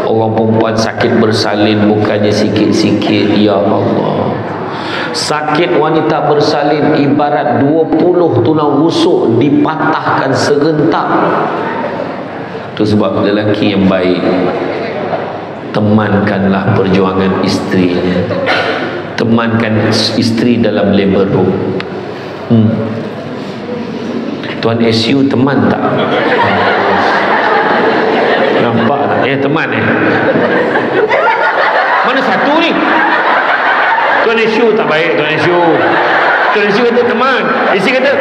Orang perempuan sakit bersalin bukannya sikit-sikit, ya Allah. Sakit wanita bersalin ibarat 20 tulang rusuk dipatahkan serentak. Itu sebab lelaki yang baik, temankanlah perjuangan isterinya. Temankan isteri dalam labor room. Tuan SU teman tak? Nampak tak? Teman mana satu ni? Tuan SU tak baik. Tuan SU kata teman. Isteri kata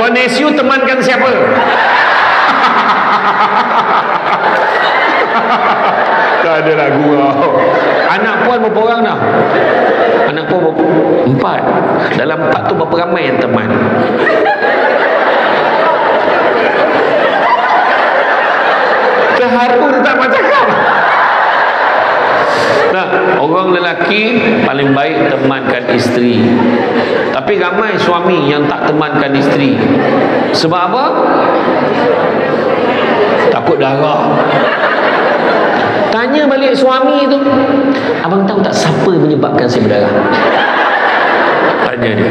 Tuan SU temankan siapa? Tak ada lagu kau. Anak puan berapa orang dah? Anak puan berapa? 4. Dalam 4 tu berapa ramai yang teman? Terharu tak macam cakap. Nah, orang lelaki paling baik temankan isteri. Tapi ramai suami yang tak temankan isteri. Sebab apa? Takut darah. Tanya balik suami tu, abang tahu tak siapa menyebabkan saya berdarah? Tanya dia.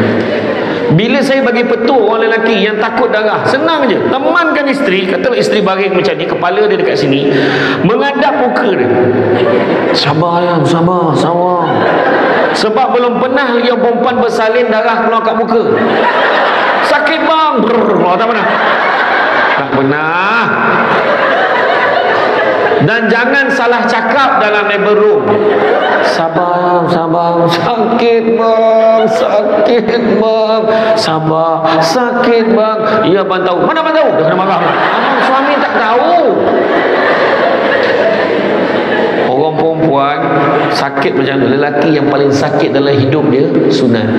Bila saya bagi petua orang lelaki yang takut darah, senang je, temankan isteri. Katalah isteri baring macam ni, kepala dia dekat sini, menghadap muka dia. Sabar ya, sabar. Sebab belum pernah yang perempuan bersalin darah keluar kat muka. Sakit bang. Tak pernah. Tak pernah. Dan jangan salah cakap dalam labor room. Sabar. Sakit bang. Sabar. Sakit bang. Ya abang tahu. Mana abang tahu? Dah kena marah. Abang suami tak tahu. Orang perempuan sakit macam mana? Lelaki yang paling sakit dalam hidup dia sunat.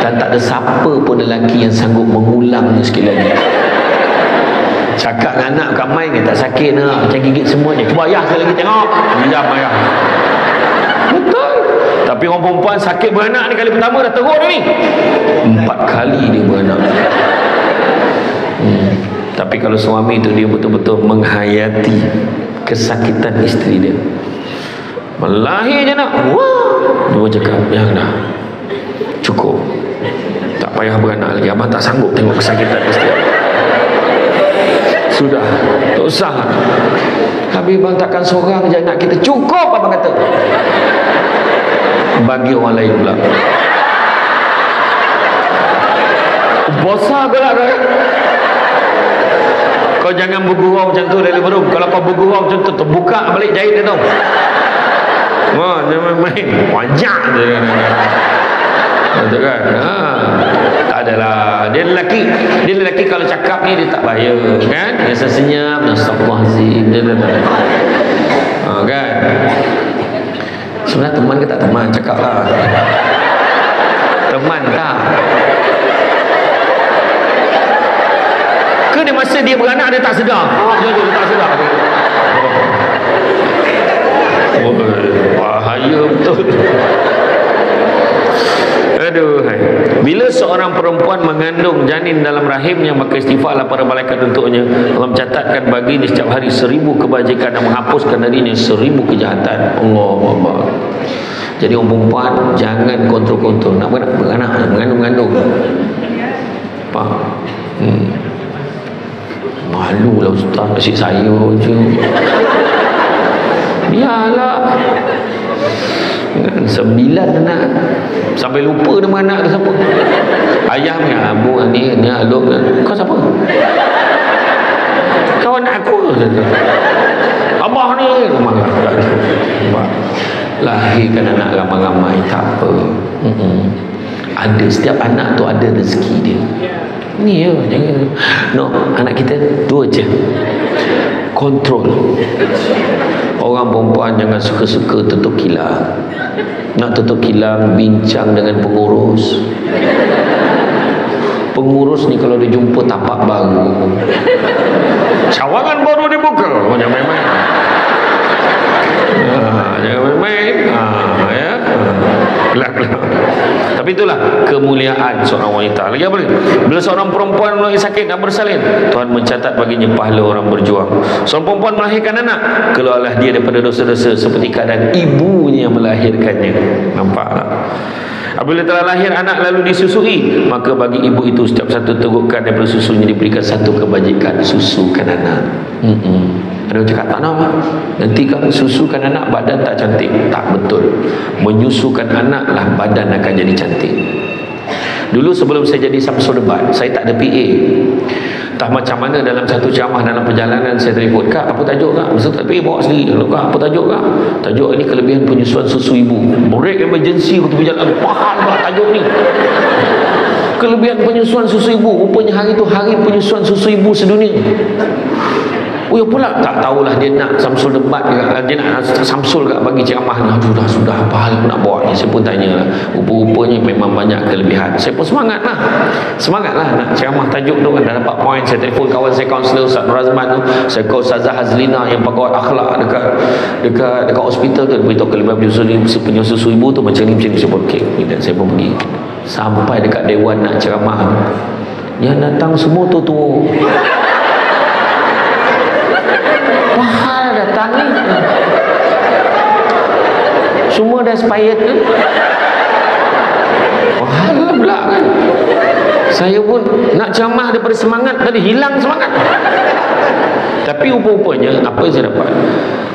Dan tak ada siapa pun lelaki yang sanggup mengulangnya sekali lagi. Cakap dengan anak kat main ke tak sakit nak, macam gigit semuanya. Cuba ayah sekali lagi tengok. Diam ayah. Betul. Tapi orang perempuan sakit beranak ni kali pertama dah teruk ni. 4 kali dia beranak. Tapi kalau suami tu dia betul-betul menghayati kesakitan isteri dia. Melahir je nak. Wah. Dia cakap, yang dah. Cukup. Tak payah beranak lagi. Abang tak sanggup tengok kesakitan isteri. Sudah, tak usah. Habis bang takkan seorang je anak kita. Cukup abang kata. Bagi orang lain pula. Bosan pula dah. Kau jangan bergurau macam tu dari baru. Kalau kau bergurau macam tu, terbuka balik jahit dia tau. Wah, jangan main. Wajak je. Betul kan? Tak adalah. Dia lelaki kalau cakap ni dia tak bahaya kan? Dia senyap, astagfirullahalazim. Kan? Sebenarnya teman ke tak teman? Cakap lah. Teman tak? Ke dia masa dia beranak dia tak sedar? Dia tak sedar. Bahaya betul. Aduh. Bila seorang perempuan mengandung janin dalam rahimnya, maka istighfarlah para malaikat untuknya. Allah mencatatkan baginya setiap hari 1000 kebajikan dan menghapuskan darinya 1000 kejahatan. Allahuakbar. Jadi orang perempuan jangan kontrol-kontrol. Nak beranak, mengandung. Faham? Malu lah ustaz, asyik saya je. Biarlah. 9 anak sampai lupa nama anak dia siapa. Ayah punya abu ni aluk. Kau siapa? Kawan aku. Abah ni marah. Lahirkan anak ramai-ramai tak apa. Ada, setiap anak tu ada rezeki dia. Ni ya, jangan. No, anak kita 2 je. Kontrol. Orang perempuan jangan suka-suka tutup kilang. Nak tutup kilang, bincang dengan pengurus. Pengurus ni kalau dia jumpa tapak baru, cawangan baru dibuka, jangan main-main. Jangan main-main. Ya. Kelak. Tapi itulah kemuliaan seorang wanita. Lagi apa lagi? Bila seorang perempuan melahirkan sakit dan bersalin, Tuhan mencatat baginya pahala orang berjuang. Seorang perempuan melahirkan anak, keluarlah dia daripada dosa-dosa seperti keadaan ibunya melahirkannya. Nampak tak? Apabila telah lahir anak lalu disusui, maka bagi ibu itu setiap satu tegukan daripada susunya diberikan satu kebajikan. Susukan anak. Ada orang cakap tak nak, nanti kan susukan anak badan tak cantik. Tak betul. Menyusukan anaklah badan akan jadi cantik. Dulu sebelum saya jadi Samsul Debat, saya tak ada PA. Tak macam mana dalam satu ceramah dalam perjalanan saya telefon, Kak apa tajuk Kak? Masa tak PA bawa sendiri. Kak apa tajuk Kak? Tajuk ini kelebihan penyusuan susu ibu. Break emergency waktu berjalan, pahal lah tajuk ni. Kelebihan penyusuan susu ibu. Rupanya hari tu hari penyusuan susu ibu sedunia. Oh ya pula tak tahulah dia nak Samsul Debat ke, dia nak Samsul kat bagi ceramah ni. Aduh sudah apa hal aku nak buat ni. Saya pun tanya lah, rupa-rupanya memang banyak kelebihan. Saya pun semangat lah nak ceramah tajuk tu kan. Dah dapat poin, saya telefon kawan saya kaunselor Ustaz Nur Azman tu, saya call Ustazah Hazlina yang pakar akhlak dekat hospital tu, beritahu kelebihan penyusu ibu tu macam ni. Saya pun okey, dan saya pun pergi sampai dekat dewan nak ceramah, yang datang semua tu mahal datang ni, semua dah expired kan, mahal lah pula kan. Saya pun nak ceramah daripada semangat tadi, hilang semangat. Tapi rupa-rupanya apa yang saya dapat,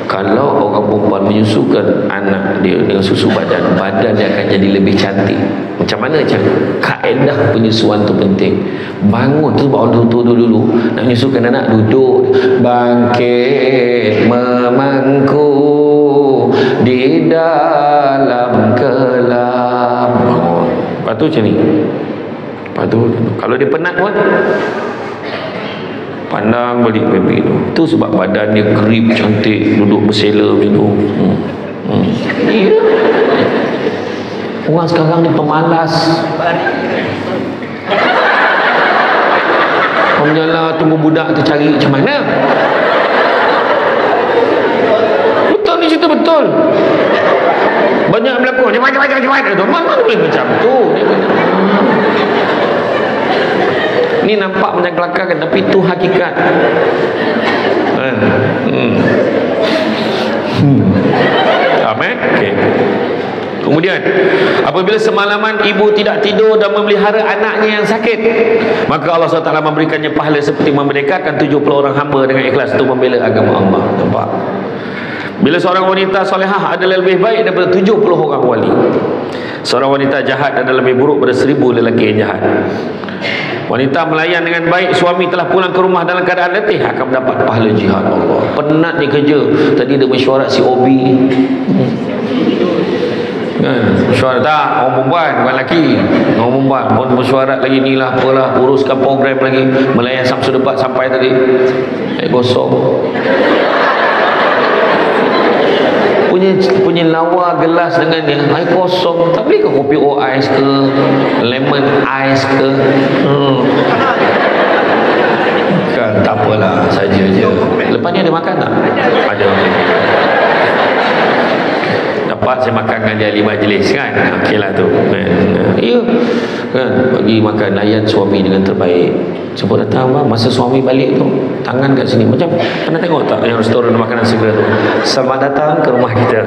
kalau orang perempuan menyusukan anak dia dengan susu badan dia akan jadi lebih cantik. Macam mana kaedah penyusuan tu penting. Bangun tu orang tua dulu nak menyusukan anak, duduk bangkit memangku di dalam kelam. Lepas tu macam ni. Lepas tu kalau dia penat pun pandang balik baby tu. Tu sebab badan dia grip cantik, duduk bersela macam tu. Ya. Orang sekarang ni pemalas. Menyalah tunggu budak tu cari macam mana. Betul ni cerita betul. Banyak berlaku. Macam mana boleh macam tu? Ni nampak macam kelakar kan, tapi itu hakikat. Amin. Okey. Kemudian apabila semalaman ibu tidak tidur dan memelihara anaknya yang sakit, maka Allah SWT memberikannya pahala seperti memerdekakan 70 orang hamba dengan ikhlas untuk membela agama Allah. Nampak? Bila seorang wanita solehah adalah lebih baik daripada 70 orang wali. Seorang wanita jahat adalah lebih buruk daripada 1000 lelaki yang jahat. Wanita melayan dengan baik suami telah pulang ke rumah dalam keadaan letih akan mendapat pahala jihad. Allah, penat ni kerja. Tadi dia mesyuarat COB kan, mesyuarat tak, orang perempuan bukan lelaki, orang perempuan pun mesyuarat lagi ni lah apalah, uruskan program lagi, melayan Samsul Debat sampai tadi kosong. punya lawa gelas dengan dia air kosong, tapi ke kopi ais ke lemon ice ke kan, tak apalah, saja je. Lepas ni ada makan tak? Ada. Dapat saya makan dengan dia ahli majlis kan, okey lah tu ya kan, bagi makan, layan suami dengan terbaik. Sebut datang bang, masa suami balik tu tangan kat sini macam, pernah tengok tak yang restoran makanan segera tu, selamat datang ke rumah kita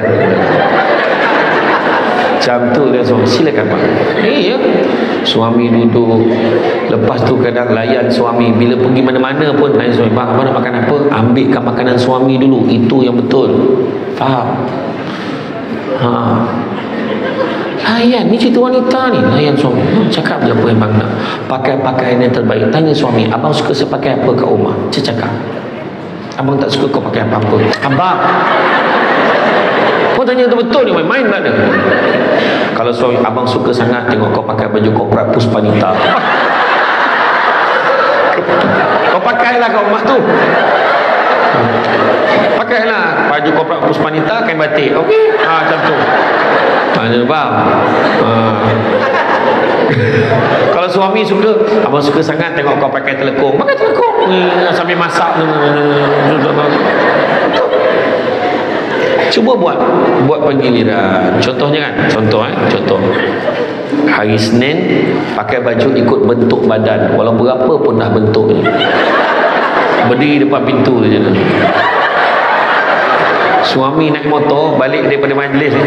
macam tu dia suami, silakan bang. Ya, suami duduk, lepas tu kadang layan suami, bila pergi mana-mana pun layan suami, bang abang nak makan apa, ambilkan makanan suami dulu, itu yang betul, faham? Layan, ni cerita wanita ni, layan suami, cakap je apa yang bang nak, pakai pakaian yang terbaik, tanya suami, abang suka saya pakai apa kat rumah, saya cakap, abang tak suka kau pakai apa-apa, abang kau tanya betul-betul ni, main tak ada. Kalau suami, abang suka sangat tengok kau pakai baju korporat Puspanita, kau pakailah kat rumah tu, pakailah baju korporat Puspanita, kain batik, okey, macam tu. Macam faham? Kalau suami suka, abang suka sangat tengok kau pakai telekung, pakai telekung sambil masak. Cuba buat penggiliran. Contohnya kan, contoh hari Senin pakai baju ikut bentuk badan, walau berapa pun dah bentuknya. Berdiri depan pintu je. Suami naik motor balik daripada majlis ni,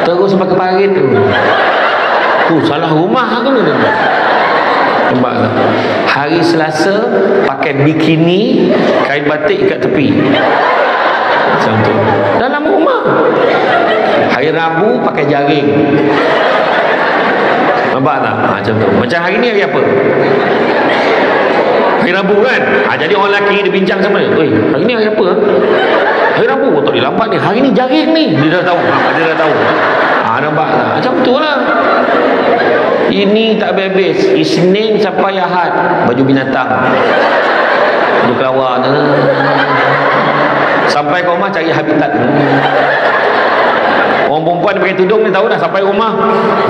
terus pakai parit tu. Salah rumah ke ni? Nampak tak? Hari Selasa pakai bikini, kain batik ikat tepi. Macam tu. Dalam rumah. Hari Rabu pakai jaring. Nampak tak? Macam tu. Macam hari ni hari apa? Hari Rabu kan? Jadi orang lelaki dia bincang sama dia. Hari ni hari apa? Hari Rabu. Tak boleh lambat ni. Hari ni jaring ni. Dia dah tahu. Nampak tak? Macam tu lah. Ini tak habis. Isnin sampai Ahad baju binatang, baju kelawar. Sampai ke rumah cari habitat. Orang perempuan pakai tudung ni tahu dah. Sampai rumah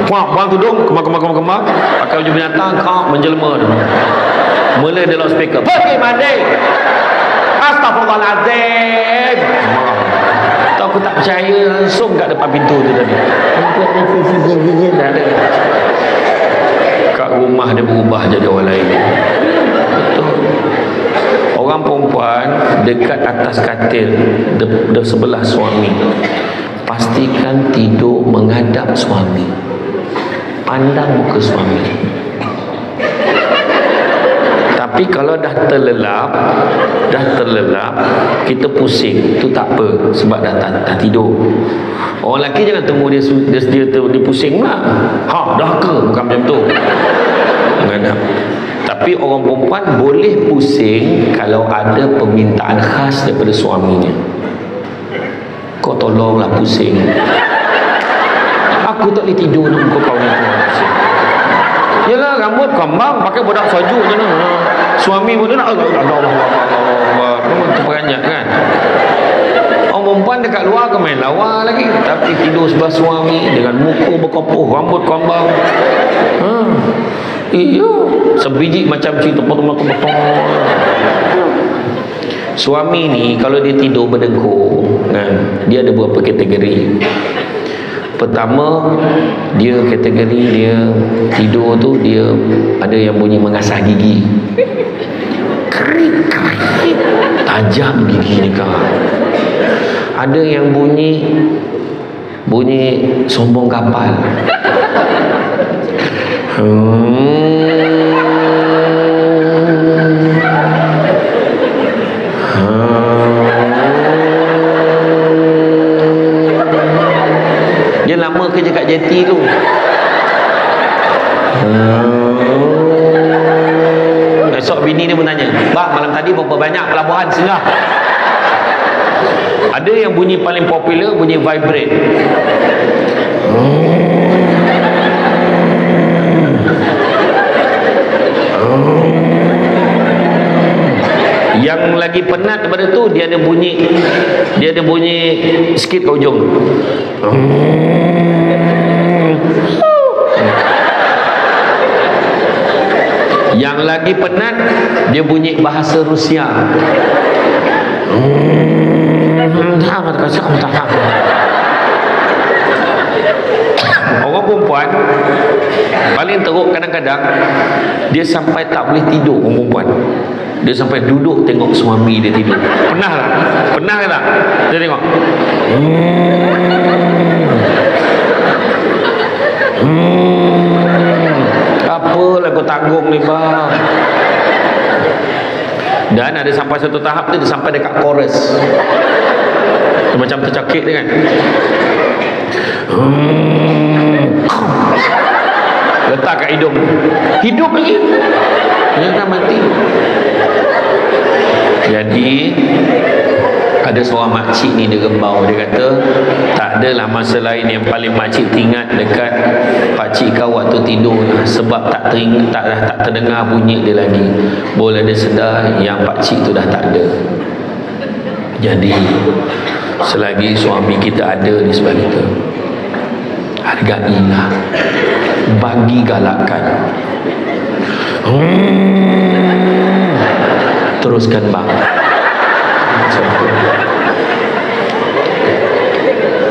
buang tudung, kemar, pakai baju binatang, menjelma. Mula dia loudspeaker, pergi mandi, astagfirullahaladzim. Tahu aku tak percaya, langsung kat depan pintu tu tadi. Dah ada. Kat rumah dia berubah jadi orang lain. Betul. Orang perempuan dekat atas katil de sebelah suami, pastikan tidur menghadap suami, pandang muka suami. Tapi kalau dah terlelap, kita pusing, tu tak apa, sebab dah tidur. Orang lelaki jangan tunggu dia pusing pula. Dah ke? Bukan macam tu. Menghadap. Tapi orang perempuan boleh pusing kalau ada permintaan khas daripada suaminya. Kau tolonglah pusing. Aku tak boleh tidur nak muka kau ni. Yalah, rambut kambang pakai bodak soju je lah. Suami pun nak Allah terperanjat kan. Orang perempuan dekat luar ke main lawa lagi, tapi tidur sebelah suami dengan muka berkopoh, rambut kambang. Iya, sebiji macam cerita potong-potong. Suami ni kalau dia tidur berdengkur kan, dia ada beberapa kategori. Pertama, dia kategori dia tidur tu, dia ada yang bunyi mengasah gigi. Krik, tajam gigi ni kan. Ada yang bunyi sombong kapal. Dia lama kerja kat jeti tu. Esok bini dia pun tanya, "Bang, malam tadi berapa banyak pelabuhan singgah?" Ada yang bunyi paling popular, bunyi vibrate. Yang lagi penat daripada tu, dia ada bunyi sikit ke ujung. Yang lagi penat, dia bunyi bahasa Rusia. Orang perempuan paling teruk kadang-kadang dia sampai tak boleh tidur. Orang perempuan dia sampai duduk tengok suami dia tidur. Pernah ke tak? Dia tengok apa lagu tanggung ni bang. Dan ada sampai satu tahap tu, dia sampai dekat chorus. Dia macam tercakit dia kan. Letak kat hidung. Hidup lagi. Dia kan mati. Jadi ada seorang makcik ni, dia gembau. Dia kata tak adalah masa lain yang paling makcik ingat dekat pakcik kau waktu tidur, sebab tak terdengar bunyi dia lagi. Boleh dia sedar yang pakcik tu dah tak ada. Jadi selagi suami kita ada di sebelah kita, hargailah, bagi galakan. Teruskan bang.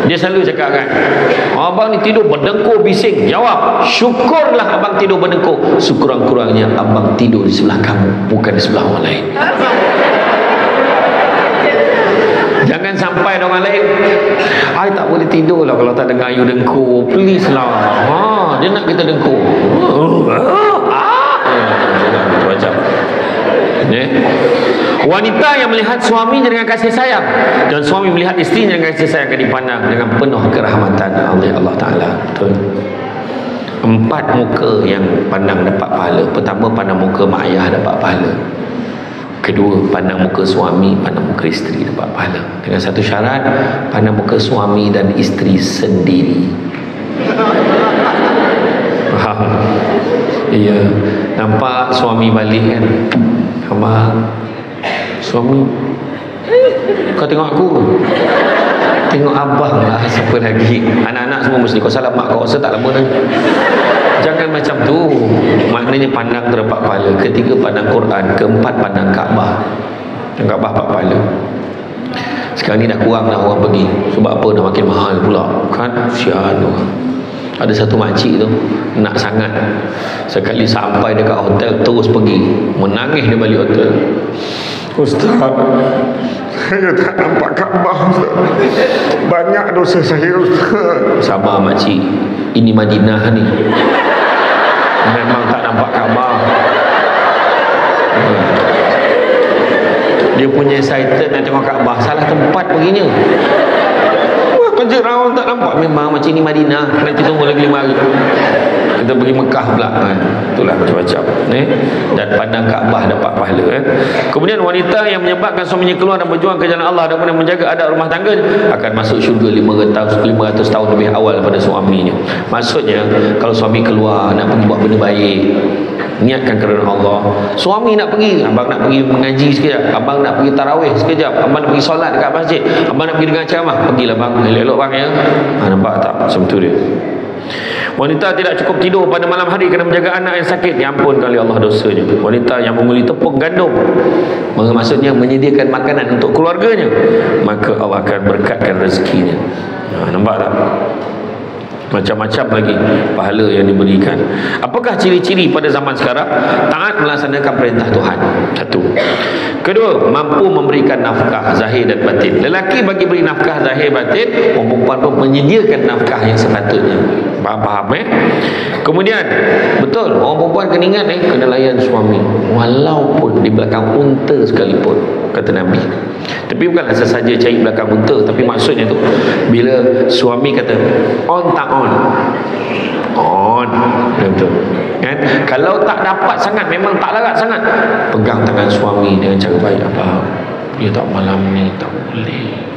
Dia selalu cakap kan, abang ni tidur berdengkur bising. Jawab, syukurlah abang tidur berdengkur, sekurang-kurangnya abang tidur di sebelah kamu, bukan di sebelah orang lain. Jangan sampai orang lain, I tak boleh tidur lah kalau tak dengar you dengkur. Please lah. Dia nak kita dengkur. Macam wanita yang melihat suaminya dengan kasih sayang dan suami melihat isterinya dengan kasih sayang akan dipandang dengan penuh kerahmatan oleh Allah Ta'ala. Betul. 4 muka yang pandang dapat pahala. Pertama, pandang muka mak ayah dapat pahala. Kedua, pandang muka suami, pandang muka isteri dapat pahala. Dengan satu syarat, pandang muka suami dan isteri sendiri. Faham? Iya. Nampak suami balik kan, abang, suami, kau tengok aku, tengok abang lah, siapa lagi? Anak-anak semua mesti, kau salah mak kau, saya tak lama dah. Jangan macam tu. Maknanya pandang terdapat pahala. Ketiga, pandang Quran. Keempat, pandang Kaabah. Kaabah dapat pahala. Sekarang ni dah kurang dah orang pergi. Sebab apa? Dah makin mahal pula kan. Sian orang. Ada satu makcik tu nak sangat, sekali sampai dekat hotel terus pergi, menangis dia balik hotel. Ustaz, saya tak nampak Kaabah, Ustaz. Banyak dosa saya, Ustaz. Sabar makcik, ini Madinah ni, memang tak nampak Kaabah. Dia punya excited nak tengok Kaabah, salah tempat perginya. Kerja rawang tak nampak, memang macam ni Madinah, nanti tunggu lagi 5 hari kita pergi Mekah pula kan. Itulah macam-macam dan pandang Kaabah dapat pahala Kemudian wanita yang menyebabkan suaminya keluar dan berjuang ke jalan Allah dan kemudian menjaga adab rumah tangga akan masuk syurga 500 tahun lebih awal daripada suaminya. Maksudnya kalau suami keluar nak pergi buat benda baik, niatkan kerana Allah. Suami nak pergi, abang nak pergi mengaji sekejap, abang nak pergi tarawih sekejap, abang nak pergi solat dekat masjid, abang nak pergi dengar ceramah, pergilah bang, elok-elok bang ya. Nampak tak? Macam tu dia. Wanita tidak cukup tidur pada malam hari kerana menjaga anak yang sakit, diampunkan oleh Allah dosanya. Wanita yang menguli tepung gandum, maksudnya menyediakan makanan untuk keluarganya, maka Allah akan berkatkan rezekinya. Nampak tak? Macam-macam lagi pahala yang diberikan. Apakah ciri-ciri pada zaman sekarang? Taat melaksanakan perintah Tuhan. Satu. Kedua, mampu memberikan nafkah zahir dan batin. Lelaki bagi beri nafkah zahir batin, perempuan pun menyediakan nafkah yang sepatutnya. Faham Kemudian betul, orang perempuan kena ingat kena layan suami walaupun di belakang unta sekalipun, kata Nabi. Tapi bukanlah sesaja cari belakang unta, tapi maksudnya tu bila suami kata on tak on, betul kan? Kalau tak dapat sangat, memang tak larat sangat, pegang tangan suami dengan cara baik. Apa dia tak malam ni tak boleh.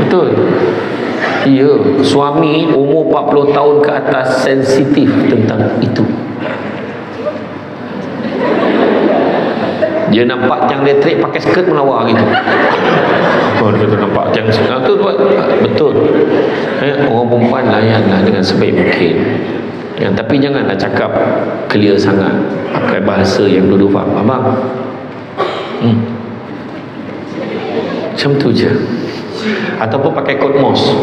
Betul. Ya, suami umur 40 tahun ke atas sensitif tentang itu. Dia nampak tiang elektrik pakai skirt melawar gitu. Dia nampak tiang skirt tu betul. Orang perempuan layanlah dengan sebaik mungkin. Tapi janganlah cakap clear sangat, pakai bahasa yang dulu faham. Abang, macam tu je. Ataupun pakai kod Morse.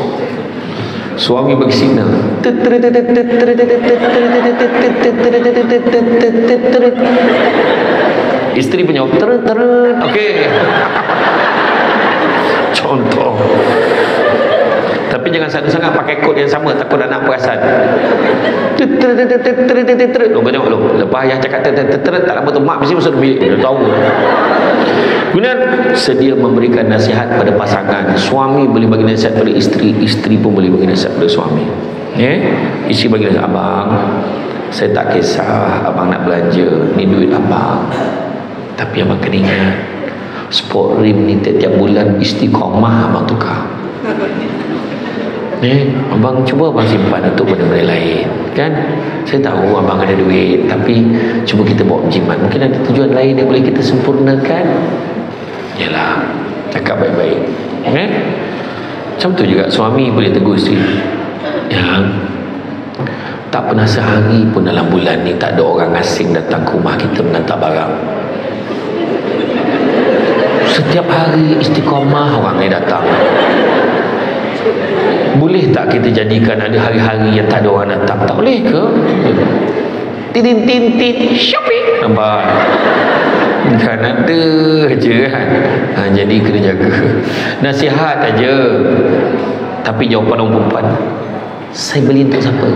Suami bagi signal, isteri punya terut. Okey. Contoh. Tapi jangan sangat-sangat pakai kod yang sama, takut anak perasan. Kau tengok lu, lepas ayah cakap tak lama tu mak mesti masuk bilik, dia tahu. Kemudian sedia memberikan nasihat pada pasangan. Suami boleh bagi nasihat pada isteri, isteri pun boleh bagi nasihat pada suami. Isteri bagi nasihat, abang, saya tak kisah abang nak belanja, ni duit abang, tapi abang kena ingat, sport rim ni tiap-tiap bulan istiqamah abang tukar. Abang cuba abang simpan untuk benda-benda lain kan. Saya tahu abang ada duit, tapi cuba kita bawa jimat, mungkin ada tujuan lain yang boleh kita sempurnakan. Yalah, cakap baik-baik. Macam tu juga suami boleh tegur isteri, tak pernah sehari pun dalam bulan ni tak ada orang asing datang ke rumah kita mengantar barang. Setiap hari istiqamah orang ni datang. Boleh tak kita jadikan ada hari-hari yang tak ada orang datang? Tak boleh ke? Tin shopping. Nampak? Kan ada je kan. Jadi kena jaga. Nasihat aja. Tapi jawapan orang perempuan, saya beli untuk siapa?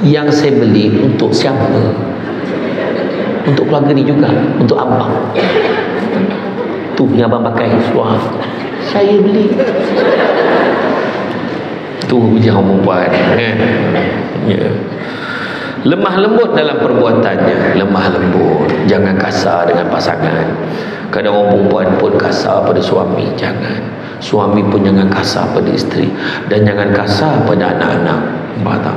Yang saya beli untuk siapa? Untuk keluarga ni juga, untuk abang. Tu yang abang pakai suara. Saya beli. Tu ujian orang perempuan kan? Ya. Lemah lembut dalam perbuatannya. Lemah lembut. Jangan kasar dengan pasangan. Kadang orang perempuan pun kasar pada suami. Jangan. Suami pun jangan kasar pada isteri. Dan jangan kasar pada anak-anak.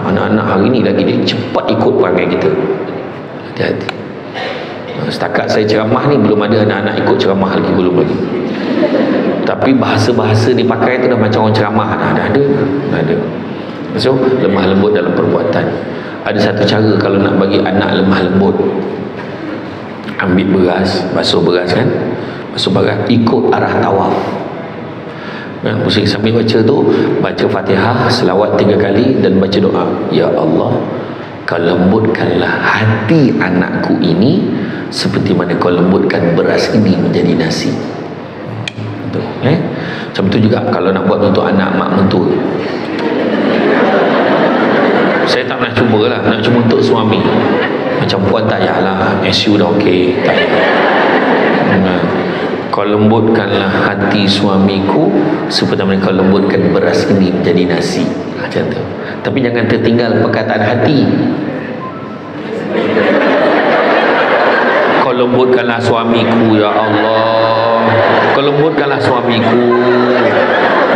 Anak-anak hari ni lagi dia cepat ikut perangai kita. Hati-hati. Setakat saya ceramah ni belum ada anak-anak ikut ceramah lagi. Belum lagi. Tapi bahasa-bahasa dipakai tu dah macam orang ceramah. Dah ada. So lemah lembut dalam perbuatan. Ada satu cara kalau nak bagi anak lemah lembut. Ambil beras, basuh beras kan, basuh beras, ikut arah tawaf kan. Sambil baca tu, baca Fatihah, selawat 3 kali dan baca doa. Ya Allah, kau lembutkanlah hati anakku ini seperti mana kau lembutkan beras ini menjadi nasi. Betul, macam tu juga kalau nak buat untuk anak mak mentua. Saya tak pernah cuba lah. Nak cuba untuk suami. Macam puan tak payahlah, SU dah okey. Tak payah. Kau lembutkanlah hati suamiku seperti mana kau lembutkan beras ini menjadi nasi. Macam tu. Tapi jangan tertinggal perkataan hati. Kau lembutkanlah suamiku, ya Allah. Kau lembutkanlah suamiku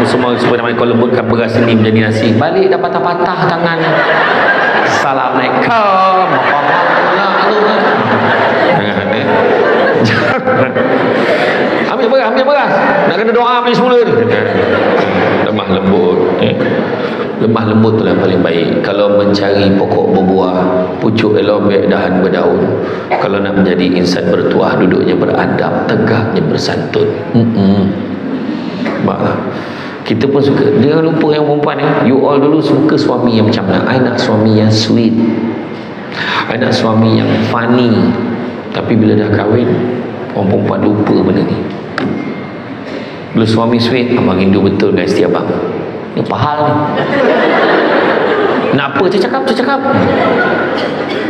semua seperti mana kau lembutkan beras ini menjadi nasi. Balik dah patah-patah tangan. Assalamualaikum. Ambil beras. Nak kena doa ni semula ni. Lemah lembut. Lemah lembut tu yang paling baik. Kalau mencari pokok berbuah, pucuk elobek, dahan berdaun. Kalau nak menjadi insan bertuah, duduknya beradab, tegaknya bersantun. Baiklah. Kita pun suka. Jangan lupa yang perempuan ni, you all dulu suka suami yang macam mana? I nak suami yang sweet, I nak suami yang funny. Tapi bila dah kahwin, orang perempuan lupa benda ni. Bila suami sweet, abang rindu betul dengan isteri abang. Ni pahal ni. Nak apa? Cakap.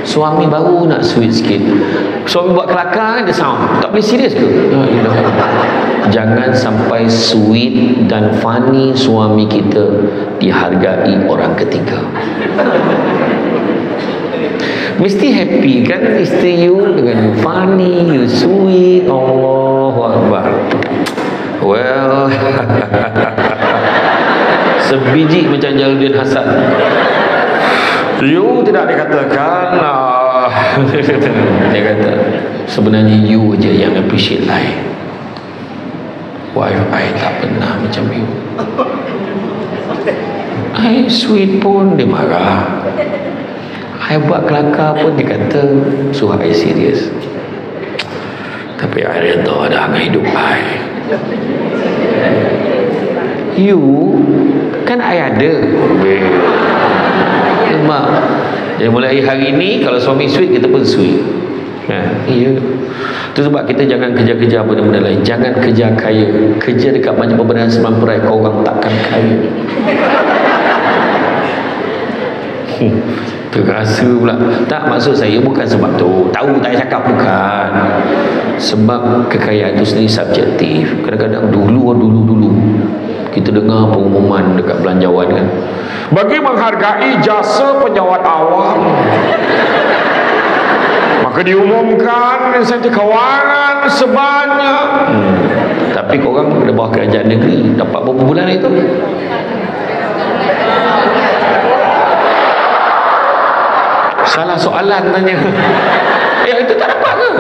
Suami baru nak sweet sikit. Suami buat kelakar, dia sound. Tak boleh serius ke? Jangan sampai sweet dan funny suami kita dihargai orang ketiga. Mesti happy kan isteri you dengan funny, you sweet. Allahu Akbar. Well, sebiji macam Jaludin Hasan. You tidak dikatakan dia kata sebenarnya you je yang appreciate I. Wife I tak pernah macam you. I sweet pun dia marah, I buat kelakar pun dia kata suruh I serius. Tapi I redha dah dengan hidup I. You kan I ada. Mak, jadi mulai hari ni kalau suami sweet, kita pun sweet. Iya. Itu sebab kita jangan kejar-kejar benda-benda lain. Jangan kejar kaya. Kerja dekat banyak perbendaharaan Semamperai, kau orang takkan kaya. Terasa pula. Tak, maksud saya bukan sebab tu. Tahu tak cakap, bukan. Sebab kekayaan itu sendiri subjektif. Kadang-kadang dulu kita dengar pengumuman dekat belanjawan kan, bagi menghargai jasa penyawat awam, maka diumumkan insentif kewangan sebanyak. Tapi korang pada bawah kerajaan negeri dapat berapa bulan itu? Salah soalan tanya. Itu tak dapat ke?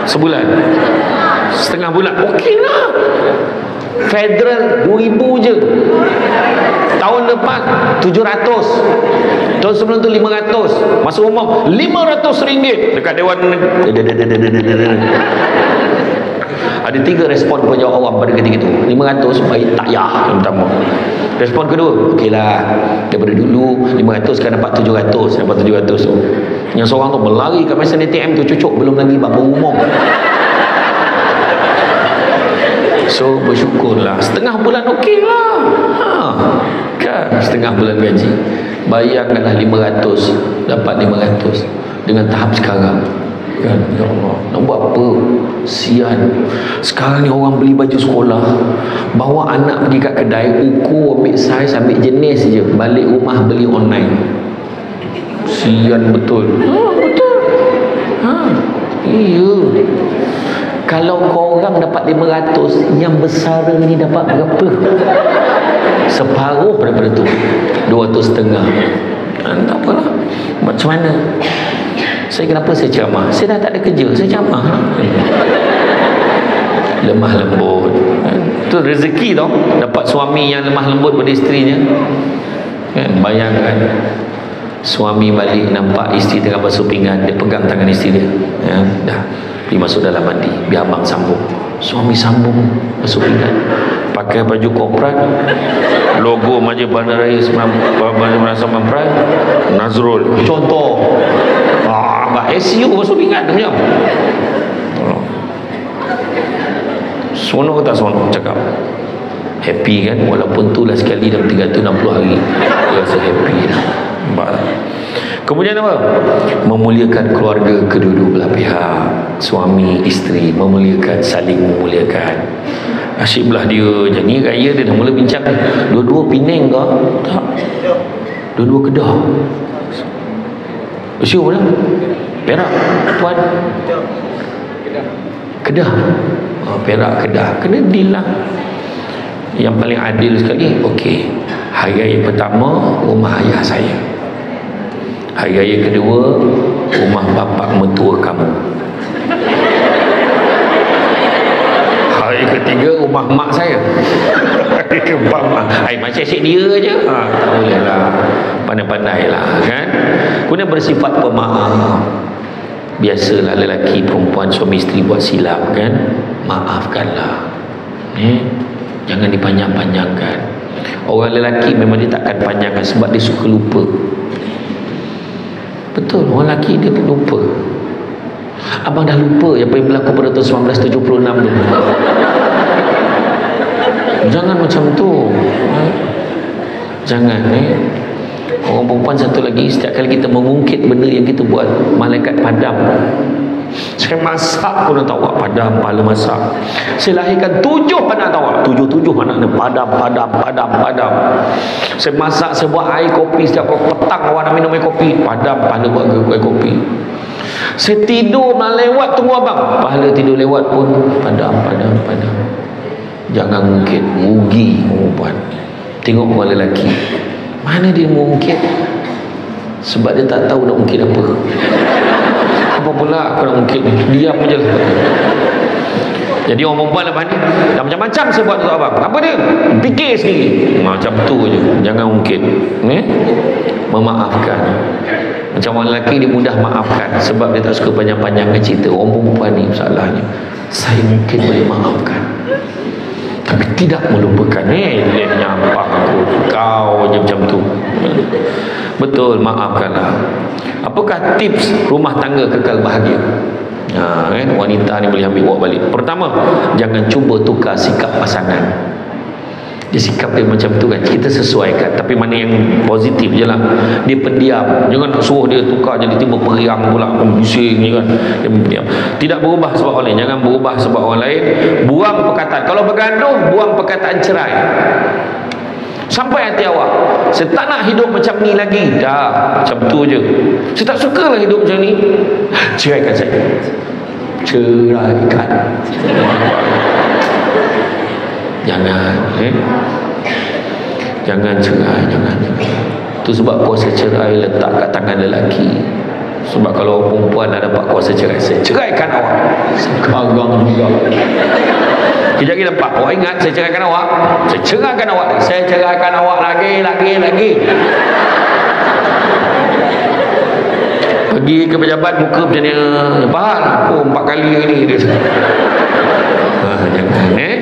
Sebulan, setengah bulan, okey lah. Federal 2,000 je. Tahun lepas 700. Tahun sebelum tu 500. Masa umum RM500 dekat Dewan. Ada 3 respon penjawab awam pada ketika itu. 500 baik tak yah yang pertama. Respon kedua, okeylah, daripada dulu 500 kan dapat 700, dapat 700 tu. Yang seorang tu berlari kat mesin ATM tu, cucuk belum lagi bab umum. So bersyukurlah, setengah bulan okeylah. Kan setengah bulan gaji. Bayangkanlah 500 dapat 500 dengan tahap sekarang. Kan, ya Allah, nak buat apa? Sian. Sekarang ni orang beli baju sekolah, bawa anak pergi kat kedai, ukur, ambil saiz, ambil jenis je, balik rumah beli online. Sian betul. Betul. Iya. Kalau korang dapat 500, yang besar ni dapat berapa? Separuh daripada tu, 250. Tak apalah. Macam mana? Kenapa saya ceramah? Saya dah tak ada kerja, saya ceramah. Lemah lembut. Itu rezeki tau. Dapat suami yang lemah lembut pada isterinya. Kan? Bayangkan suami balik nampak isteri tengah basuh pinggan, dia pegang tangan isteri dia. Dah pergi masuk dalam mandi, biar abang sambung. Suami sambung basuh pinggan, pakai baju korporat, logo Majlis Bandaraya Semampai, Nazrul contoh. SU basuh pinggan macam. Sonok tak sonok cakap? Happy kan, walaupun tu lah sekali dalam 360 hari dia rasa happy dah. Kemudian apa? Memuliakan keluarga kedua-dua belah pihak, suami isteri, memuliakan, saling memuliakan. Asyik belah dia je ni raya dia dah mula bincang ni, dua-dua Penang ke? Tak, dua-dua Kedah. Usia mana? Perak, Puan? Kedah. Perak, Kedah. Kena deal lah. Yang paling adil sekali, okey, hari raya pertama rumah ayah saya, hari raya kedua rumah bapak mertua kamu, hari ketiga rumah mak saya. Macam asyik dia je. Tak boleh lah, pandai-pandai lah kan. Kemudian bersifat pemaaf. Biasalah lelaki perempuan suami isteri buat silap kan, maafkanlah. Jangan dipanjang-panjangkan. Orang lelaki memang dia takkan panjangkan sebab dia suka lupa. Betul, orang lelaki dia lupa. Abang dah lupa apa yang berlaku pada tahun 1976 tu. Jangan macam tu. Jangan Orang perempuan satu lagi, setiap kali kita mengungkit benda yang kita buat, malaikat padam. Saya masak pun tak awak padam, pahala masak. Saya lahirkan 7 anak tak awak, 7 anak ni padam. Saya masak, saya buat air kopi setiap petang awak nak minum air kopi, padam, pahala buat air kopi. Saya tidur lewat tunggu abang, pahala tidur lewat pun padam. Jangan mungkin rugi perempuan. Tengok orang lelaki, mana dia mungkin? Sebab dia tak tahu nak mungkin apa. Apa pula aku nak mungkin ni? Diam je lah. Jadi orang perempuan lepas ni dah macam-macam saya buat untuk abang. Apa dia? Fikir sendiri. Macam tu je. Jangan mungkin. Memaafkan. Macam orang lelaki dia mudah maafkan sebab dia tak suka panjang-panjangkan cerita. Orang perempuan ni masalahnya, saya mungkin boleh maafkan tapi tidak melupakan. Dia nyampang aku, kau je macam tu. Betul, maafkanlah. Apakah tips rumah tangga kekal bahagia? Kan? Wanita ni boleh ambil bawa balik. Pertama, jangan cuba tukar sikap pasangan. Dia sikap dia macam tu kan, kita sesuaikan. Tapi mana yang positif je lah. Dia pendiam, jangan nak suruh dia tukar jadi tiba periang pula, bising ni kan. Dia pendiam, tidak berubah sebab orang lain. Jangan berubah sebab orang lain. Buang perkataan, kalau bergaduh buang perkataan cerai. Sampai hati awak, saya tak nak hidup macam ni lagi. Dah, macam tu je. Saya tak suka lah hidup macam ni. Ceraikan saya. Ceraikan. Jangan Jangan cerai. Jangan. Itu sebab kuasa cerai letak kat tangan lelaki. Sebab kalau perempuan dah dapat kuasa cerai, saya ceraikan awak. Sekarang juga. Kejap lagi nampak, awak ingat saya ceraikan awak? Saya ceraikan awak lagi. Saya ceraikan awak lagi. Pergi ke pejabat, muka macam ni, Pak, aku 4 kali ni dia cakap. Jangan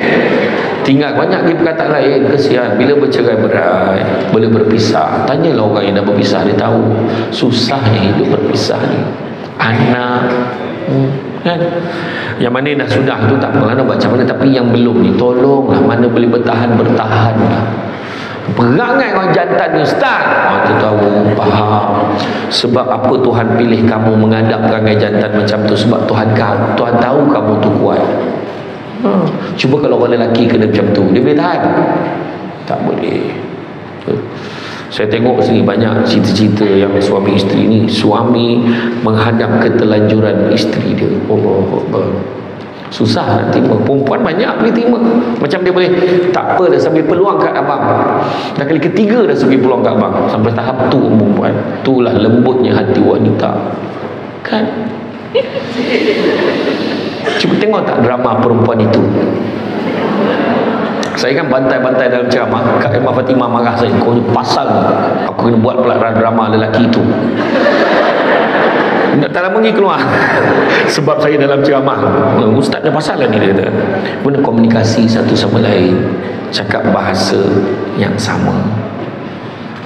tinggal banyak lagi perkataan lain. Kesian bila bercerai berai, boleh berpisah. Tanyalah orang yang dah berpisah, dia tahu susahnya hidup berpisah ni. Anak kan, yang mana dah sudah tu tak apalah nak macam mana, tapi yang belum ni tolonglah, mana boleh bertahanlah. Perangai orang jantan ni, Ustaz, tu tahu, faham sebab apa Tuhan pilih kamu menghadap perangai jantan macam tu. Sebab Tuhan tahu kamu tu kuat. Cuba kalau orang lelaki kena macam tu, dia boleh tahan? Tak boleh. Saya tengok sini banyak cerita-cerita yang suami isteri ni, suami menghadap ketelanjuran isteri dia. Allah, susah nak terima. Perempuan banyak boleh terima. Macam dia boleh, tak apa dah sambil peluang kat abang. Dah kali ketiga dah sambil peluang kat abang. Sampai tahap tu perempuan. Itulah lembutnya hati wanita. Kan? Cuba tengok tak drama perempuan itu. Saya kan bantai-bantai dalam ceramah. Kak Emma Fatimah marah saya, kau pasal aku kena buat pula drama lelaki itu. Tak lama lagi keluar. Sebab saya dalam ceramah, ustaz dah pasal lah ni, dia kata guna komunikasi satu sama lain, cakap bahasa yang sama.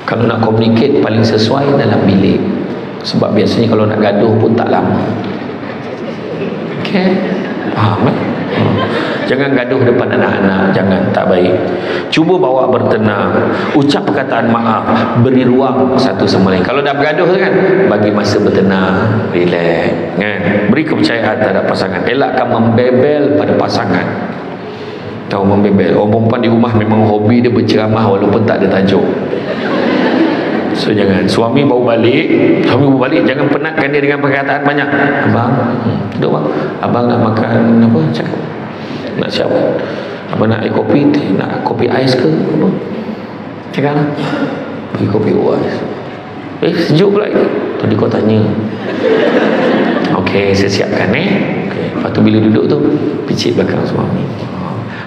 Kalau nak communicate paling sesuai dalam bilik. Sebab biasanya kalau nak gaduh pun tak lama. Okay, faham Jangan gaduh depan anak-anak, jangan, tak baik. Cuba bawa bertenang, ucap perkataan maaf, beri ruang satu sama lain. Kalau dah bergaduh kan, bagi masa bertenang, relax kan, beri kepercayaan terhadap pasangan. Elakkan membebel pada pasangan. Tahu membebel, orang perempuan di rumah memang hobi dia berceramah walaupun tak ada tajuk. So jangan, suami baru balik, jangan penatkan dia dengan perkataan banyak. Abang, duduk bang, abang nak makan apa? Cakap, nak siap, abang nak air kopi, nak kopi ais ke apa? Cakap lah, bagi kopi ais. Sejuk pula ini. Tadi kau tanya. Okey, saya siapkan okay. Lepas tu bila duduk tu, picit belakang suami.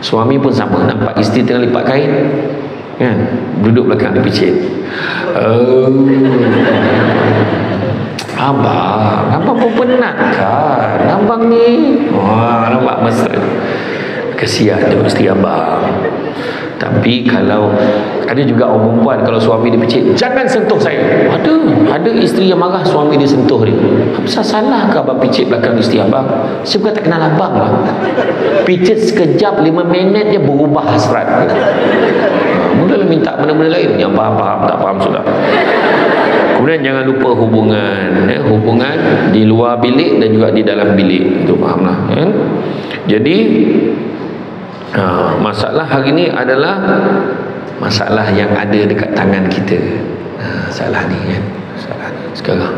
Suami pun sama, nampak isteri tengah lipat kain kan, duduk belakang dia picit. Abang pun penat kan abang ni. Nampak mesra. Kesian dia isteri abang. Tapi kalau ada juga orang perempuan, kalau suami dia picit, jangan sentuh saya. Ada isteri yang marah suami dia sentuh dia. Apa salah ke abang picit belakang isteri abang? Saya bukan tak kenal abang lah. Picit sekejap 5 minit dia berubah hasrat. Mulalah minta benda-benda lain. Yang faham, tak faham sudah. Kemudian jangan lupa hubungan di luar bilik dan juga di dalam bilik. Itu fahamlah kan? Jadi masalah hari ini adalah masalah yang ada dekat tangan kita. Masalah ni kan, masalah ni sekarang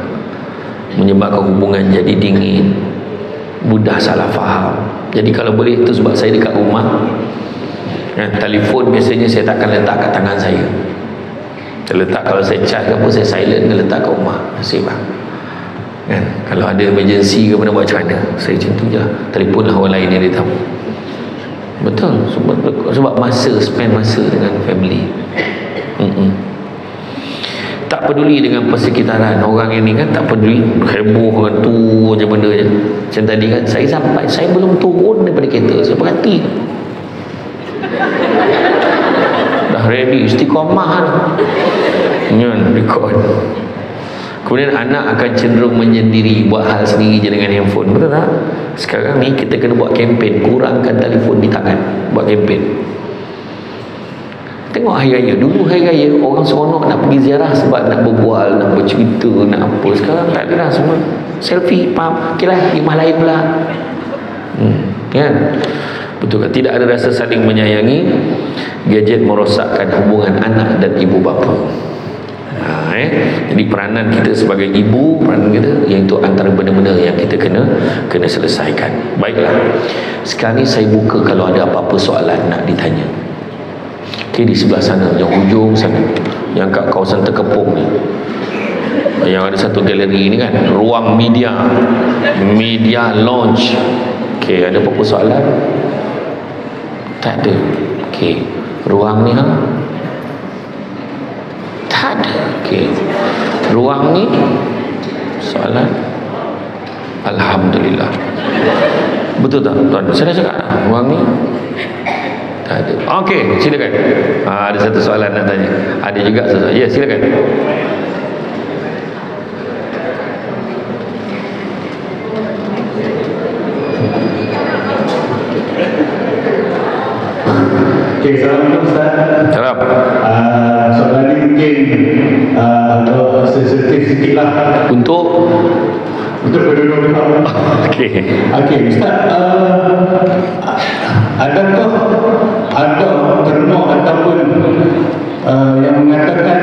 menyebabkan hubungan jadi dingin, mudah salah faham. Jadi kalau boleh, itu sebab saya dekat rumah kan, telefon biasanya saya takkan letak kat tangan saya. Saya letak, kalau saya charge ke apa, saya silent ke, letak kat rumah. Nasib bang kan, kalau ada emergency ke mana, buat macam mana, saya macam tu je lah. Telefonlah orang lain yang dia tahu. Betul, sebab spend masa dengan family. Tak peduli dengan persekitaran orang ini kan, tak peduli, heboh dengan tu je benda je. Macam tadi kan, saya belum turun daripada kereta, saya perhati dah ready, istiqamah kan, record. Kemudian anak akan cenderung menyendiri, buat hal sendiri je dengan handphone. Betul tak? Sekarang ni kita kena buat kempen, kurangkan telefon di tangan. Buat kempen. Tengok hari raya, dulu hari raya orang seronok nak pergi ziarah sebab nak berbual, nak bercerita, nak apa. Sekarang tak ada dah, semua selfie, faham? Okey lah, rumah lain pula. Kan? Betul kan? Tidak ada rasa saling menyayangi. Gadget merosakkan hubungan anak dan ibu bapa. Jadi peranan kita sebagai ibu, peranan kita, iaitu antara benda-benda yang kita kena selesaikan. Baiklah, sekarang ni saya buka kalau ada apa-apa soalan nak ditanya. Okey, di sebelah sana, yang ujung sana, yang kat kawasan Tekepung ni. yang ada satu galeri ni kan, ruang media lounge. Okey, ada apa soalan? Tak ada. Okey, ruang ni tak ada. Okey, ruang ni soalan. Alhamdulillah. Betul tak tuan? Saya dah cakap ruang ni tak ada. Okey, silakan. Ada satu soalan nak tanya. Ada juga soalan. Ya, silakan. Okey, Assalamualaikum Ustaz. Salam. Soalan ni mungkin sensitif sikit lah Untuk penduduk Pahang. okey. Okey, Ustaz, adakah ada terma ataupun yang mengatakan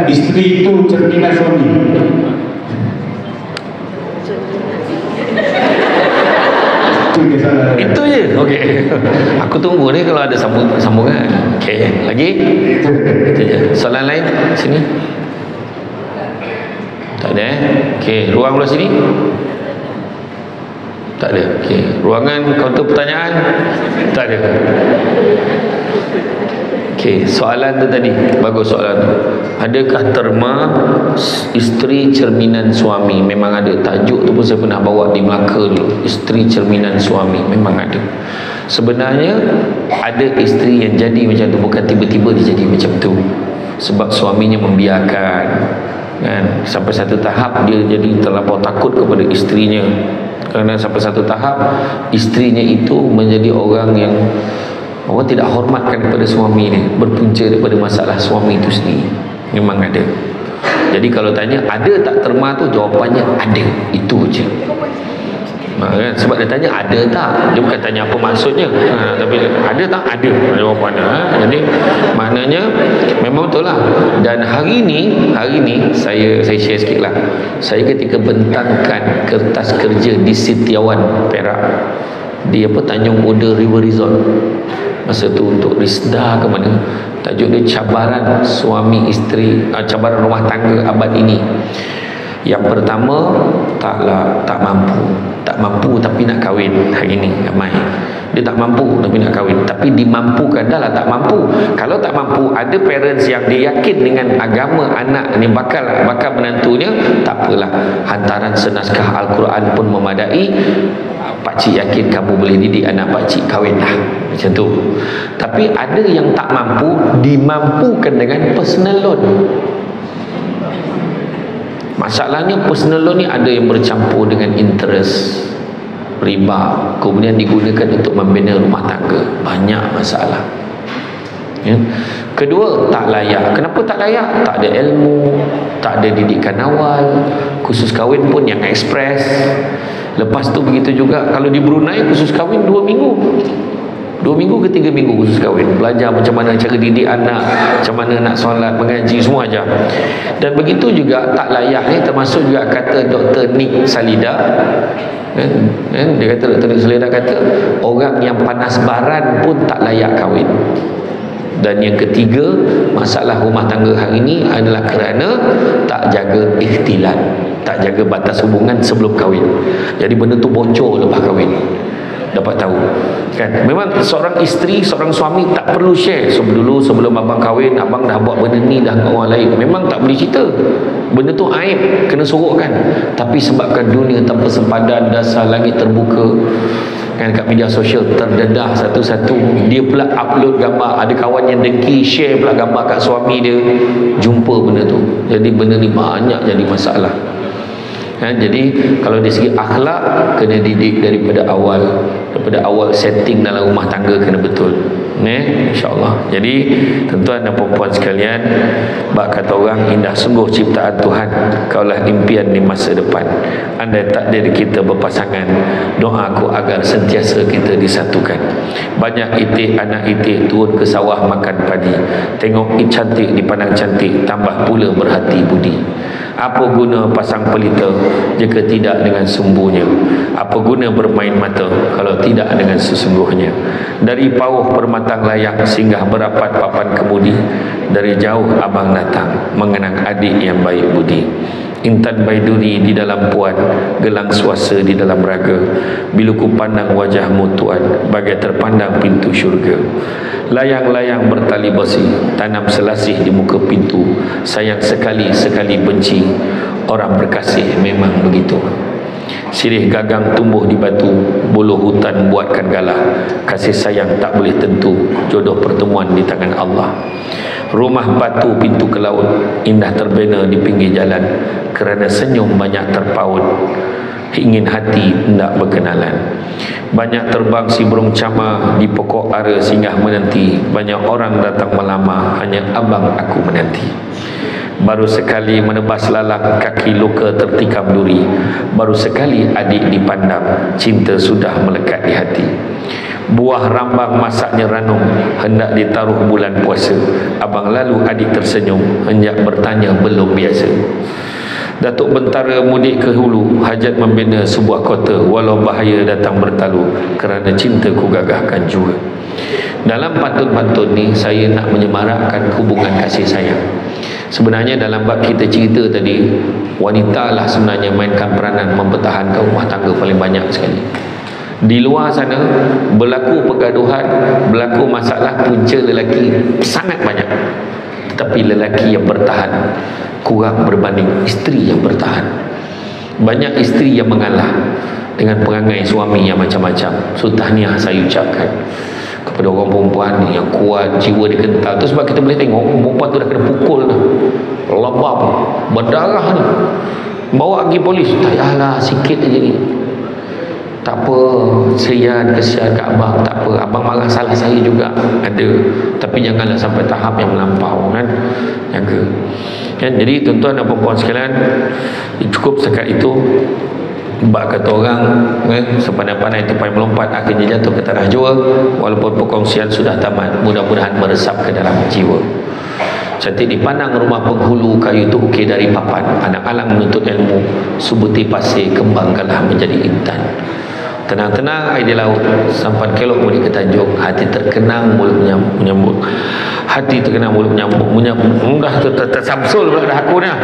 isteri itu cerminan suami? Itu je. Okey. Aku tunggu ni kalau ada sambungan. Okey, lagi? Itu je. Soalan lain sini? Tak ada Okey, ruang belah sini? Tak ada. Okey, ruangan kaunter pertanyaan? Tak ada. Okey, soalan tu tadi. Bagus soalan tu. Adakah terma isteri cerminan suami? Memang ada. Tajuk tu pun saya pernah bawa di Melaka dulu. Isteri cerminan suami. Memang ada. Sebenarnya ada isteri yang jadi macam tu, bukan tiba-tiba dia jadi macam tu. Sebab suaminya membiarkan, kan? Sampai satu tahap dia jadi terlampau takut kepada isterinya. Kerana sampai satu tahap isterinya itu menjadi orang yang orang tidak hormatkan kepada suami dia, berpunca daripada masalah suami itu sendiri. Memang ada. Jadi kalau tanya ada tak terma tu, jawapannya ada. Itu je. Kan? Sebab dia tanya ada tak, dia bukan tanya apa maksudnya, tapi ada tak, ada jawapannya. Jadi maknanya memang betul lah. Dan hari ni saya share sikit lah. Saya ketika bentangkan kertas kerja di Setiawan Perak, di Tanjung Uda River Resort, masa tu untuk Risda ke mana, tajuk dia cabaran suami isteri, cabaran rumah tangga abad ini. Yang pertama, tak mampu tapi nak kahwin. Hari ni ramai dia tak mampu tapi nak kahwin, tapi dimampukan. Dah lah tak mampu. Kalau tak mampu, ada parents yang dia yakin dengan agama anak ni bakal menantunya, tak apalah, hantaran senaskah Al-Quran pun memadai. Pakcik yakin kamu boleh didik anak pakcik, kahwinlah. Macam tu. Tapi ada yang tak mampu, dimampukan dengan personal loan. Masalahnya personal loan ni ada yang bercampur dengan interest, riba, kemudian digunakan untuk membina rumah tangga. Banyak masalah. Ya. Kedua, tak layak. Kenapa tak layak? Tak ada ilmu, tak ada didikan awal. Khusus kahwin pun yang ekspres. Lepas tu begitu juga kalau di Brunei, khusus kahwin 2 minggu. 2 minggu ke 3 minggu khusus kahwin. Belajar macam mana cara didik anak, macam mana nak solat, mengaji, semua aja. Dan begitu juga tak layak ni, termasuk juga kata Dr. Nick Salida. Dia kata, Dr. Nick Salida kata, orang yang panas baran pun tak layak kahwin. Dan yang ketiga, masalah rumah tangga hari ini adalah kerana tak jaga ikhtilat, tak jaga batas hubungan sebelum kahwin. Jadi benda tu bocor lepas kahwin. Dapat tahu kan, memang seorang isteri, seorang suami tak perlu share. Sebelum abang kahwin, abang dah buat benda ni dah dengan orang lain. Memang tak boleh cerita. Benda tu aib, kena sorokkan. Tapi sebabkan dunia tanpa sempadan, dasar langit terbuka kan, kat media sosial terdedah satu-satu. Dia pula upload gambar, ada kawan yang dengki share pula gambar kat suami dia, jumpa benda tu. Jadi benda ni banyak jadi masalah. Jadi kalau dari segi akhlak, kena didik daripada awal setting dalam rumah tangga kena betul. InsyaAllah. Jadi tuan-tuan dan puan-puan sekalian, bak kata orang, indah sungguh ciptaan Tuhan, kaulah impian di masa depan. Andai takdir kita berpasangan, doaku agar sentiasa kita disatukan. Banyak itik anak itik turun ke sawah makan padi, tengok cantik dipandang cantik, tambah pula berhati budi. Apa guna pasang pelita jika tidak dengan sumbunya? Apa guna bermain mata kalau tidak dengan sesungguhnya? Dari pauh permatang layak singgah berapat papan kemudi, dari jauh abang datang mengenang adik yang baik budi. Intan Baiduri di dalam puan, gelang suasa di dalam raga. Bila ku pandang wajahmu Tuan, bagai terpandang pintu syurga. Layang-layang bertali besi, tanam selasih di muka pintu. Sayang sekali benci, orang berkasih memang begitu. Sirih gagang tumbuh di batu, buluh hutan buatkan galah. Kasih sayang tak boleh tentu, jodoh pertemuan di tangan Allah. Rumah batu pintu ke laut, indah terbina di pinggir jalan. Kerana senyum banyak terpaut, ingin hati hendak berkenalan. Banyak terbang si burung cama, di pokok ara singgah menanti. Banyak orang datang melamar, hanya abang aku menanti. Baru sekali menebas lalang, kaki luka tertikam duri. Baru sekali adik dipandang, cinta sudah melekat di hati. Buah rambang masaknya ranum, hendak ditaruh bulan puasa. Abang lalu adik tersenyum, hendak bertanya belum biasa. Datuk Bentara mudik ke hulu, hajat membina sebuah kota. Walau bahaya datang bertalu, kerana cinta ku gagahkan jua. Dalam pantun-pantun ni, saya nak menyemarakkan hubungan kasih sayang. Sebenarnya dalam bab kita cerita tadi, wanita lah sebenarnya mainkan peranan mempertahankan rumah tangga paling banyak sekali. Di luar sana berlaku pergaduhan, berlaku masalah punca lelaki sangat banyak. Tetapi lelaki yang bertahan kurang berbanding isteri yang bertahan. Banyak isteri yang mengalah dengan perangai suami yang macam-macam. So tahniah saya ucapkan kepada orang perempuan yang kuat, jiwa dia kental. Tu sebab kita boleh tengok perempuan tu dah kena pukul dah, lebam, berdarah ni, bawa pergi polis. Tak payahlah, sikit aja ni, tak apa, kesian kat abang, tak apa, abang marah salah saya juga ada, tapi janganlah sampai tahap yang melampau kan. Jaga kan. Jadi tuan-tuan dan puan-puan sekalian, cukup sekat itu. Bak kata orang kan, sepandai-pandai tupai melompat akhirnya jatuh ke tanah jua. Walaupun perkongsian sudah tamat, mudah-mudahan meresap ke dalam jiwa. Cantik dipandang rumah penghulu, kayu itu ukir dari papan. Anak alang menuntut ilmu, subuti pasir kembangkanlah menjadi intan. Tenang-tenang air di laut, sampan kelok mudik ke Tanjung. Hati terkenang mulut menyambut. Hati terkenang mulut menyambut. Dah tersamsul pula dah aku dah.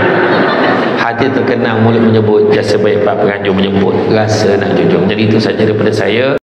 Hati terkenang mulut menyebut, jasa baik pak penganjur menyebut, rasa nak junjung. Jadi itu saja daripada saya.